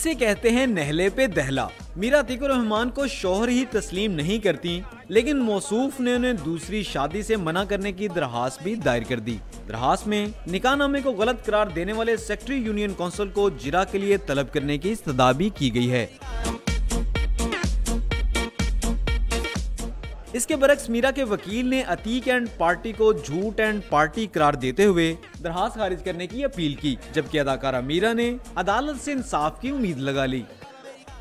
اسے کہتے ہیں نہلے پہ دہلا۔ میرا عتیق الرحمان کو شوہر ہی تسلیم نہیں کرتی، لیکن موصوف نے انہیں دوسری شادی سے منع کرنے کی درخواست بھی دائر کر دی۔ درخواست میں نکاح نامے کو غلط قرار دینے والے سیکرٹری یونین کونسل کو جرا کے لیے طلب کرنے کی استدعا بھی کی گئی ہے۔ اس کے برعکس میرا کے وکیل نے عتیق اینڈ پارٹی کو جھوٹ اینڈ پارٹی قرار دیتے ہوئے درخواست خارج کرنے کی اپیل کی، جبکہ اداکارہ میرا نے عدالت سے انصاف کی امید لگا لی۔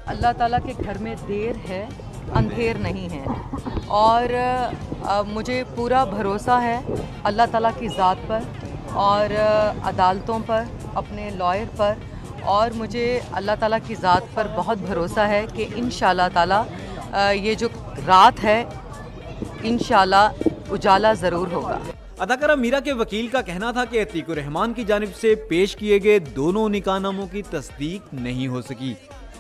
اللہ تعالیٰ کے گھر میں دیر ہے، اندھیر نہیں ہے، اور مجھے پورا بھروسہ ہے اللہ تعالیٰ کی ذات پر اور عدالتوں پر، اپنے لائر پر، اور مجھے اللہ تعالیٰ کی ذات پر بہت بھروسہ ہے کہ انشاءاللہ تعالیٰ یہ جو رات ہے انشاءاللہ اجالا ضرور ہوگا۔ اداکارہ میرا کے وکیل کا کہنا تھا کہ عتیق الرحمان کی جانب سے پیش کیے گئے دونوں نکاح ناموں کی تصدیق نہیں ہو سکی۔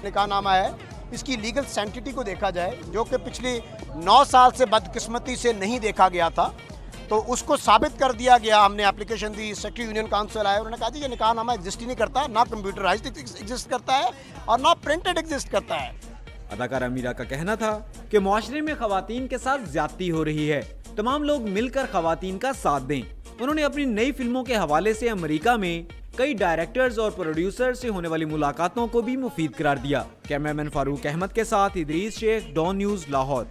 نکاح نامہ ہے، اس کی لیگل سینٹیٹی کو دیکھا جائے جو کہ پچھلی 9 سال سے بدقسمتی سے نہیں دیکھا گیا تھا، تو اس کو ثابت کر دیا گیا۔ ہم نے اپلیکیشن دی، سیکرٹری یونین کونسل آئے، انہوں نے کہا جی یہ نکاح نامہ ایگزسٹ ہی نہیں کرتا، نہ کمپیوٹرائزڈ ایگزسٹ کرتا ہے اور نہ پرنٹڈ ایگزسٹ کرتا ہے۔ اداکارہ میرا کا کہنا تھا کہ معاشرے میں خواتین کے ساتھ زیادتی ہو رہی ہے، تمام لوگ مل کر خواتین کا ساتھ دیں۔ انہوں نے اپنی نئی فلموں کے حوالے سے امریکہ میں کئی ڈائریکٹرز اور پروڈیوسر سے ہونے والی ملاقاتوں کو بھی مفید قرار دیا۔ کیمرہ مین فاروق احمد کے ساتھ ادریس شیخ، ڈان نیوز، لاہور۔